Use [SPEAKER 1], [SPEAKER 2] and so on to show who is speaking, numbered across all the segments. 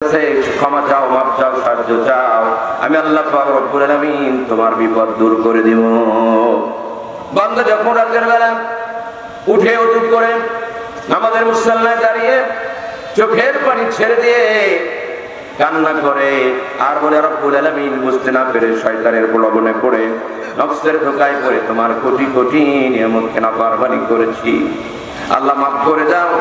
[SPEAKER 1] ক্ষমা চাও, মাফ চাও, সাহায্য চাও, আমি আল্লাহ পাক রব্বুল আলামিন তোমার বিপদ দূর করে দিব। বান্দা যখন রাতের বেলা উঠে ওযু করে আমাদের মুসল্লায় দাঁড়িয়ে চোখের পানি ছেড়ে দিয়ে কান্না করে আর বলে রব্বুল আলামিন বুঝতে না পেরে শয়তানের প্রলোভনে পড়ে নফসের ধোঁকায় পড়ে তোমার কোটি কোটি নিয়ামতকে নাফরমানি করেছি, আল্লাহ মাফ করে দাও।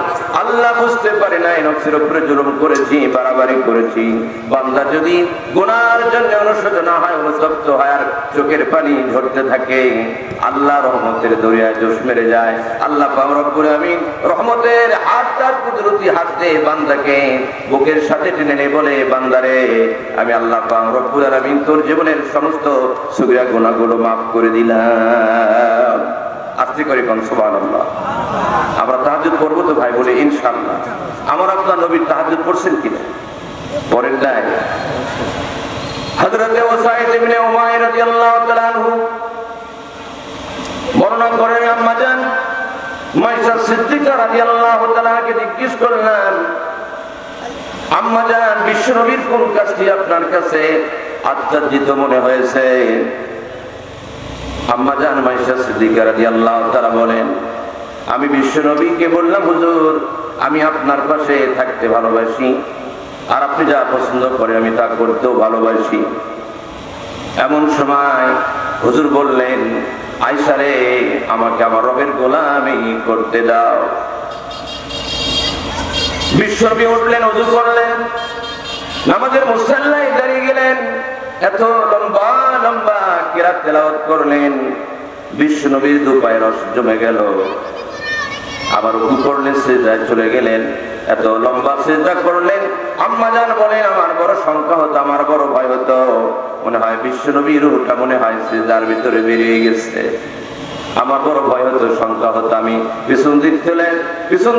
[SPEAKER 1] আল্লাহ বুঝতে পারে না নফসের উপরে জুলুম করেছি, বাড়াবাড়ি করেছি। বান্দা যদি গুনার জন্য অনুশোচনা হয়, অনুতপ্ত হয় আর চোখের পানি ঝরতে থাকে, আল্লাহ রহমতের দরিয়ায় জোশ মেরে যায়। আল্লাহ পাক রব্বুল আমিন রহমতের হাতটার কুদরতি হাত দিয়ে বান্দাকে বুকের সাথে টেনে নিয়ে বলে, বান্দারে আমি আল্লাহ পাক রব্বুল আমিন তোর জীবনের সমস্ত সগীরা গুনাহগুলো মাফ করে দিলাম। আস্তে করে কোন সুবহানাল্লাহ। আমরা তাহাজ্জুদ পড়বো তো ভাই? বলে ইনশাআল্লাহ। আমার আপনার নবী তাহাজ্জুদ পড়ছেন কিনা? পড়েন নাই? হযরতে উসাইদ ইবনে উমাইর রাদিয়াল্লাহু তাআলা আনহু বর্ণনা করেন, আম্মা জান মাইসা সিদ্দিকা রাদিয়াল্লাহু তাআলাকে জিজ্ঞেস করলেন, আম্মা জান বিশ্ব নবীর কোন কাজটি আপনার কাছে আশ্চর্যিত মনে হয়েছে? আম্মা জান মাইসা সিদ্দিকা রাদিয়াল্লাহু তাআলা বলেন, আমি বিশ্ব নবীকে বললাম, হুজুর আমি আপনার পাশে থাকতে ভালোবাসি, আর আপনি যা পছন্দ করেন আমি তা করতেও ভালোবাসি। এমন সময় হুজুর বললেন, আয়েশা রে আমাকে আমার রবের গোলামি করতে দাও। বিশ্ব নবী উঠলেন, ওযু করলেন, নামাজের মুসল্লায় দাঁড়িয়ে গেলেন, এত লম্বা লম্বা কিরাত তেলাওয়াত করলেন, বিশ্ব নবীর দু পায়ে রস জমে গেল। আবার রুকু করলেন, সিজদায় চলে গেলেন, এত লম্বা সিজদা করলেন। আম্মা জান বলেন, আমার বড় শঙ্কা হতো, আমার বড় ভয় হতো, মনে হয় বিশ্ব নবীর রূহটা মনে হয় সিজদার ভিতরে বেরিয়ে গেছে। আমার বড় ভয় হতো, শঙ্কা হতো। আমি পিছন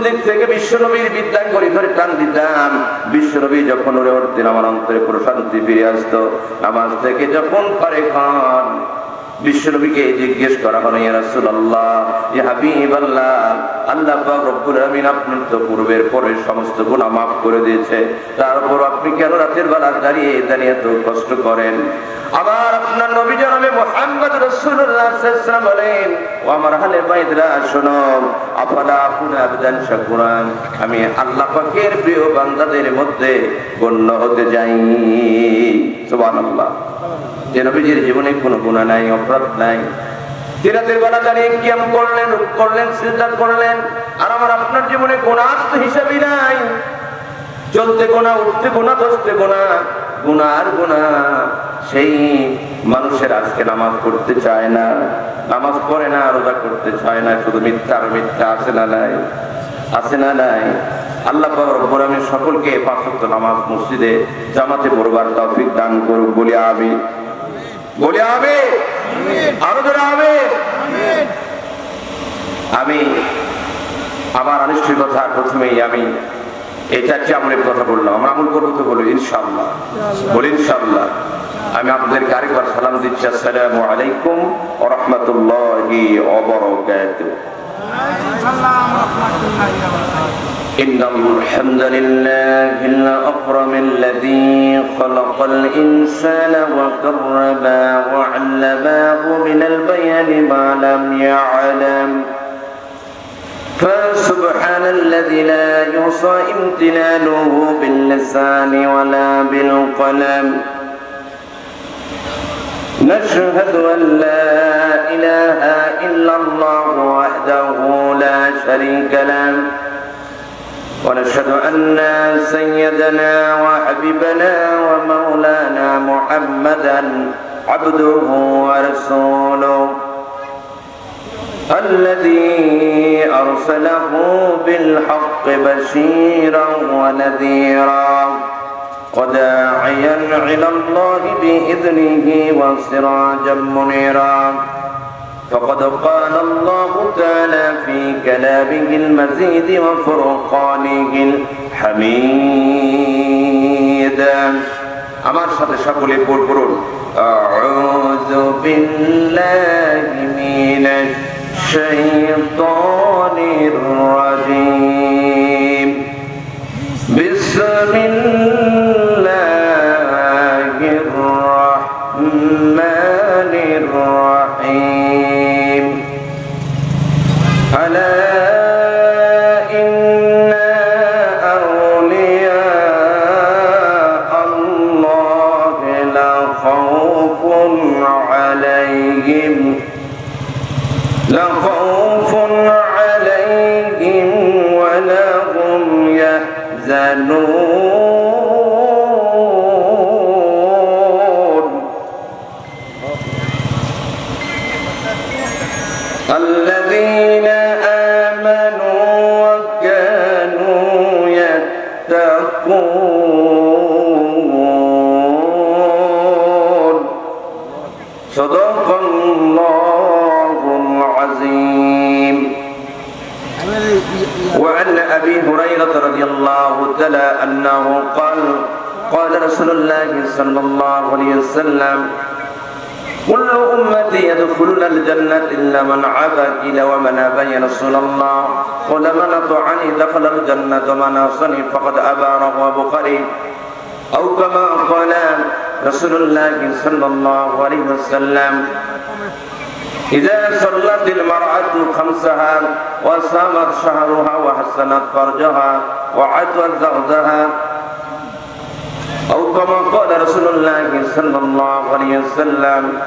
[SPEAKER 1] দিক থেকে বিশ্ব নবীর বৃদ্ধাঙ্গুলি ধরে টান দিতাম। বিশ্ব নবী যখন উড়ে উঠতেন আমার অন্তরে প্রশান্তি ফিরে আসতো। নামাজ থেকে যখন ফারেক হন বিশ্ব নবীকে জিজ্ঞেস করা হলো, ইয়া রাসূলুল্লাহ, ইয়া হাবিবাল্লাহ, আল্লাহ পাক রব্বুল আমিন আপনার তো পূর্বের পরের সমস্ত গুনাহ মাফ করে দিয়েছে, তারপর আপনি কেন রাতের বেলা দাঁড়িয়ে দাঁড়িয়ে এত কষ্ট করেন? আবার আপনার নবী জনাবে মুহাম্মদ রাসূলুল্লাহ সাল্লাল্লাহু আলাইহি ওয়াসাল্লাম বলেন, ও আমার আহলে বাইতরা শোনো, আফালা আকুনা আবদান শাকুরান, আমি আল্লাহ পাকের প্রিয় বান্দাদের মধ্যে গণ্য হতে যাই। সুবহানাল্লাহ। যে নবীজির জীবনে কোনো গুনাহ নাই, অপরাধ নাই, রাতের বেলা দাঁড়িয়ে কিয়াম করলেন, রুকু করলেন, সিজদা করলেন, আর আমার আপনার জীবনে গুনাহ তো হিসাবই নাই। চলতে গুনাহ, উঠতে গুনাহ, বসতে গুনাহ, গুনাহ আর গুনাহ। সেই মানুষের আজকে নামাজ পড়তে চায় না, নামাজ পড়ে না, রোজা করতে চায় না, শুধু মিথ্যা আর মিথ্যা। আছে না নাই? আছে না নাই? আল্লাহ পাক রব্বুল আমিন সকলকে পাঁচ ওয়াক্ত নামাজ মসজিদে জামাতে পড়বার তৌফিক দান করুক। বলি আমিন, বলি আমিন, আরো জোরে আমিন। আমি আমার আনুষ্ঠানিকতা প্রথমেই আমি এই চারটি আমলের কথা বললাম। আমরা আমল করবো তো বলি ইনশাআল্লাহ, বলি ইনশাআল্লাহ। আমি আপনাদেরকে আরেকবার সালাম দিচ্ছি, আসসালামু আলাইকুম ওয়া রাহমাতুল্লাহি ওয়া বারাকাতুহু। إن الحمد لله الأكرم الذي خلق الإنسان وكرمه وعلمه من البيان ما لم يعلم، فسبحان الذي لا يحصى امتنانه باللسان ولا بالقلم. نشهد أن لا إله إلا الله وحده لا شريك له، ونشهد أن سيدنا وحبيبنا ومولانا محمدا عبده ورسوله الذي أرسله بالحق بشيرا ونذيرا وداعيا إلى الله بإذنه وسراجا منيرا. فقد قال الله تعالى في كلامه المزيد وفرقانه الحميد. আমার সাথে সকলে পড়ুন, আউযু বিল্লাহি মিনাশ শাইতানির রাজীম, বিসমিল্লাহ قال رسول الله صلى الله عليه وسلم كل أمتي يدخلون الجنة إلا من عبى قيل ومن أبى يا رسول الله قال من أطاعني دخل الجنة ومن عصاني فقد أبى رواه البخاري أو كما قال رسول الله صلى الله عليه وسلم إذا صلت المرأة خمسها وصامت شهرها وحسنت فرجها وعتقت زوجها أو كما قال رسول الله صلى الله عليه وسلم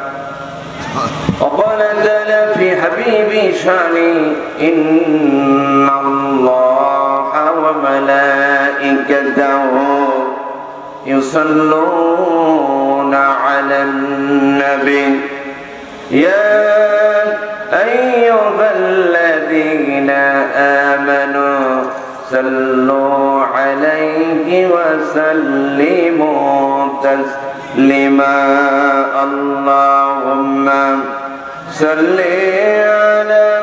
[SPEAKER 1] وقال تعالى في حبيبي شاني إن الله وملائكته يصلون على النبي يا أيها الذين آمنوا صلوا عليه وسلموا تسليما اللهم صل على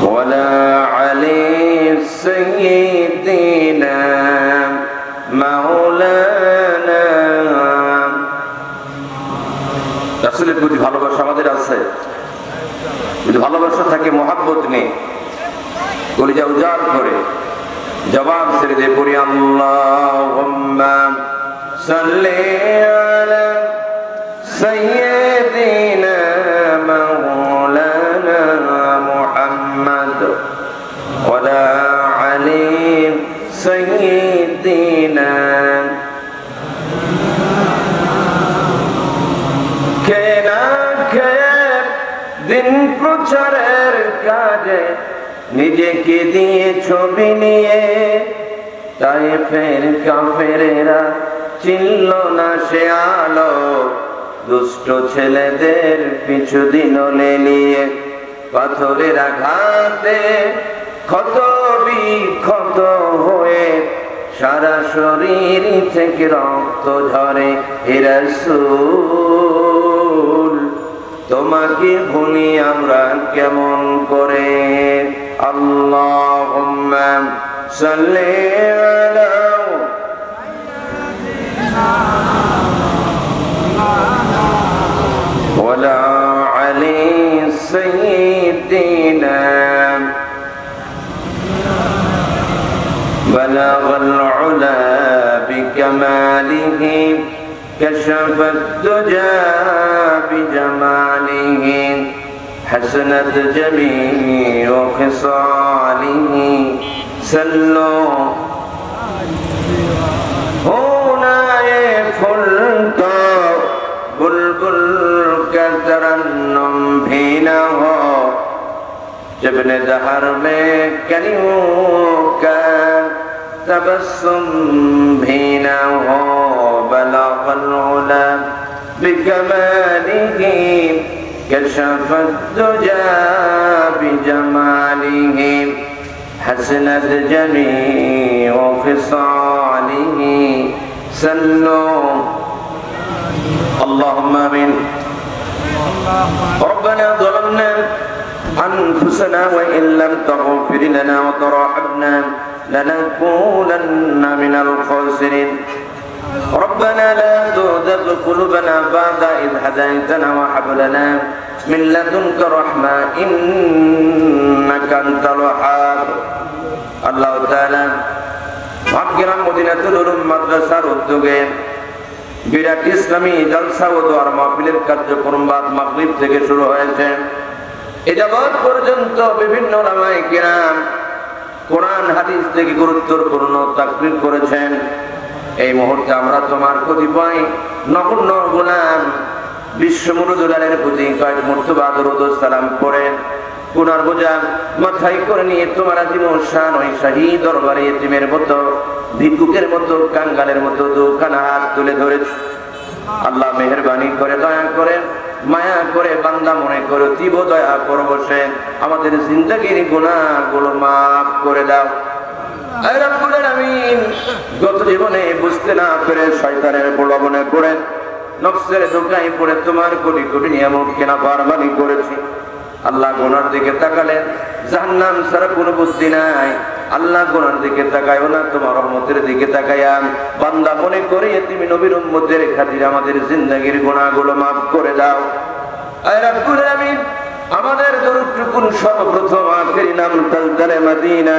[SPEAKER 1] وعلى علي سيدنا مولانا রাসূলের প্রতি ভালোবাসা আমাদের আছে যদি ভালোবাসা থাকে মহব্বত নেই কলিজা উজাড় করে জবান ছেড়ে দিয়ে পড়ি আল্লাহুম্মা সাল্লি আলা সাইয়্যিদিনা মাওলানা মুহাম্মদ ওয়া আলা আলি সাইয়্যিদিনা দিন প্রচারের কাজে নিজেকে দিয়ে ছবি নিয়ে তায়েফের কাফেরেরা চিনল না সে আলো দুষ্ট ছেলেদের পিছু দিন লেলিয়ে পাথরের আঘাতে ক্ষত বিক্ষত হয়ে সারা শরীর থেকে রক্ত ঝরে হে রাসূল তোমাকে ভুলি আমরা কেমন করে আল্লাহুম্মা সাল্লি আলা ওয়া আলা আলি সাইয়্যিদিনা বালাগাল উলা বিকামালিহি كشف الدجى بجماله حسنت جميع خصاله سلوا هنا فل کا بلبل کا ترنم بھی نہ ہو جبن دہر میں کلیوں کا تبسم بھی نہ ہو بلغ العلا بكماله كشف الدجى بجماله حسنت جميع خصاله سلوا اللهم آمين ربنا ظلمنا أنفسنا وإن لم تغفر لنا وترحمنا لنكونن من الخاسرين ربنا لا تزغ قلوبنا بعد إذ هديتنا وهب لنا من لدنك رحمة إنك أنت الوهاب الله تعالى মাগরিব মদিনাতুল উলুম মাদ্রাসার উদ্যোগে বিরাট ইসলামী জলসা ও দোয়ার মাহফিলের কার্যক্রম বাদ মাগরিব থেকে শুরু হয়েছে এ যাবৎ পর্যন্ত বিভিন্ন উলামায়ে কিরাম কোরআন হাদিস থেকে গুরুত্বপূর্ণ তাকরীর করেছেন এই মুহূর্তে আমরা তোমার কতিপয় নগণ্য গোলাম বিশ্ব মুরুদুলালের প্রতি কয়েক মুর্তবা দরুদ ও সালাম পড়ে গুনার বোঝা মাথায় করে নিয়ে তোমার আজিম শান ওই শাহী দরবারে এতিমের মতো ভিক্ষুকের মতো কাঙ্গালের মতো দুখানা হাত তুলে ধরেছে আল্লাহ মেহেরবানি করে দয়া করে মায়া করে বান্দা মনে করে তীব্র দয়া করে বসে আমাদের জিন্দেগির গুনাহগুলো মাফ করে দাও আয় রব্বুল আলামিন গত জীবনে বুঝতে না পেরে শয়তানের প্রলোভনে পড়ে নফসের ধোঁকায় পড়ে তোমার কোটি কোটি নিয়ামত কেনা ফারমানি করেছি আল্লাহ গুনার দিকে তাকালেন, জাহান্নাম ছাড়া কোনো বুদ্ধি নাই। আল্লাহ গুনার দিকে তাকায়ও না, তোমার রহমতের দিকে তাকায়া বান্দা মনে করে তুমি নবীর উম্মতের খাতিরে আমাদের জিন্দেগীর গুনাহগুলো মাফ করে দাও। আয় রব্বুল আলামিন, আমাদের দরুদটুকুন সর্বপ্রথম আখেরি নাম তাজদারে মদিনা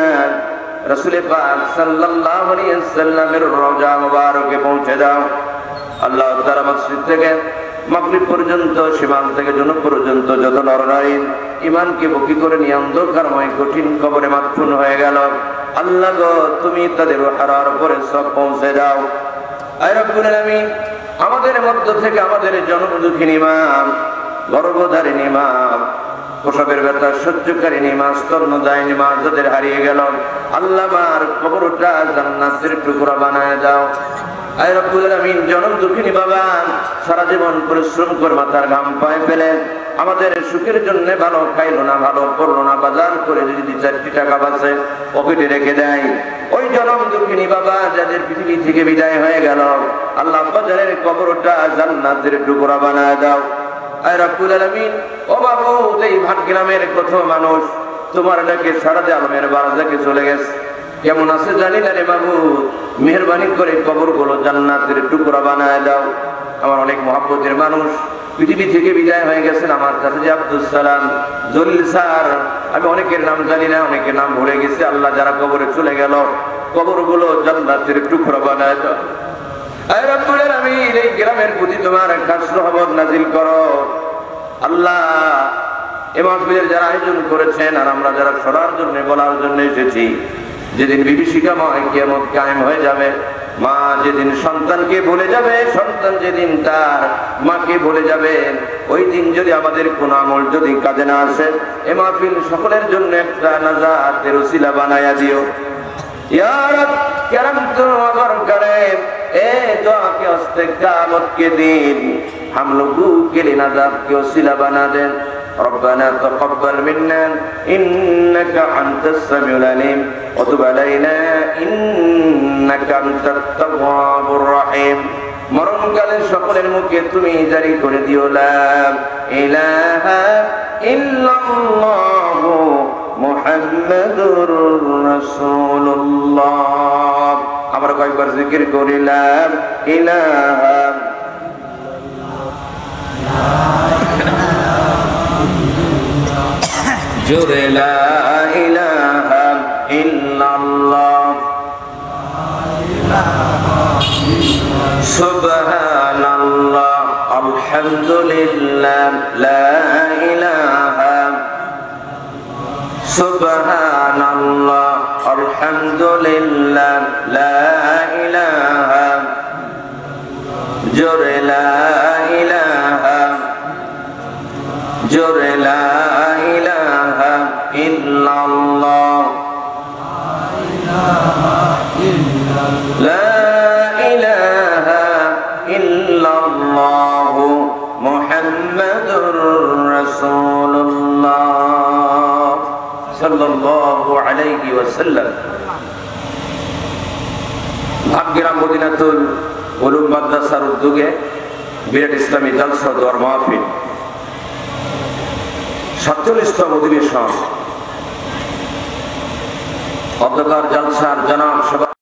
[SPEAKER 1] রাসূল পাক সাল্লাল্লাহু আলাইহি ওয়াসাল্লামের রওজা মুবারকে পৌঁছে দাও। আল্লাহ তাআলা মসজিদ থেকে মাগরিব পর্যন্ত, সীমান্ত থেকে জুনুব পর্যন্ত যত নরনারী ঈমানকে বকি করে নিয়ে অন্ধকারময় কঠিন কবরে মাদফুন হয়ে গেল, আল্লাহ গো তুমি তাদের হারার পরে সব পৌঁছে দাও। আয় রব্বুল আলামিন, আমাদের মধ্য থেকে আমাদের জনম দুঃখিনী মা, গর্ভধারিণী মা, প্রসবের ব্যথা সহ্যকারিণী মা, স্তন্যদায়িনী মা যাদের হারিয়ে গেল, আল্লাহ মার কবরটা জান্নাতের টুকরা বানায় দাও। আয় রব্বুল আলামিন, জনম দুঃখিনী বাবা সারা জীবন পরিশ্রম করে মাথার ঘাম পায়ে ফেলেন, আমাদের সুখের জন্য ভালো খাইলো না, ভালো করলো না, বাজার করে যদি 2-4 টাকা বাঁচে পকেটে রেখে দেয়, ওই জনম দুঃখিনী বাবা যাদের পৃথিবী থেকে বিদায় হয়ে গেল, আল্লাহ বাজারের কবরটা জান্নাতের টুকরা বানায় দাও। আয় রব্বুল আলামিন, ও বাবু এই ভাটগ্রামের কত মানুষ তোমার ডাকে সারাদে আলমের বারাজাকে চলে গেছে, কেমন আছে জানি না রে বাবু, মেহেরবানি করে কবরগুলো জান্নাতের টুকরা বানায় দাও। আমার অনেক মহব্বতের মানুষ পৃথিবী থেকে বিদায় হয়ে গেছেন, আমার কাছে যে আব্দুল সালাম, জলিল স্যার, আমি অনেকের নাম জানি না, অনেকের নাম ভুলে গেছি। আল্লাহ যারা কবরে চলে গেল, কবরগুলো জান্নাতের টুকরা বানায় দাও। আয় রব্বুল আলামিন, এই গ্রামের প্রতি তোমার খাস রহমত নাজিল করো। আল্লাহ এই মাহফিলের যারা আয়োজন করেছেন আর আমরা যারা শোনার জন্য বলার জন্য এসেছি, যেদিন বিভীষিকাময় কিয়ামত কায়েম হয়ে যাবে, মা যেদিন সন্তানকে ভুলে যাবে, সন্তান যেদিন তার মাকে ভুলে যাবে, ওই দিন যদি আমাদের কোন আমল যদি কাজে না আসে, এই মাহফিল সকলের জন্য একটা নাজাতের উসিলা বানায়া দিও। या रब करम तो अगर करे ए दुआ के वास्ते क़यामत के दिन हम लोगों के लिए नजात की वसीला बना दे। रब्बना तक़ब्बल मिन्ना इन्नका अंतस समीउल अलीम व तुब अलैना इन्नका अंतात तव्वाबुर रहीम। মরণকালে সকলের মুখে তুমি জারি করে দিও লা ইলাহা ইল্লাল্লাহু মুহাম্মাদুর রাসূলুল্লাহ। আমরা কয়েকবার জিকির করি লা ইলাহা জোরে লা ইলাহা ইল্লাল্লাহ সুবহানাল্লাহ আলহামদুলিল্লাহ লা ইলাহা সুবহানাল্লাহ আলহামদুলিল্লাহ লা ইলাহা জোরে লা ইলাহা জোরে লা ইলাহা ইল্লাল্লাহ লা ইলাহা ইল্লাল্লাহ মুহাম্মাদুর রাসূলুল্লাহ সাল্লাল্লাহু আলাইহি ওয়াসাল্লাম। ভাগ্যরাম মদিনাতুল উলুম মাদ্রাসার উদ্যোগে বিরাট ইসলামী জলসা দোয়ার মাহফিল ৪৭তম অধিবেশন অন্ধকার জলসার জনাব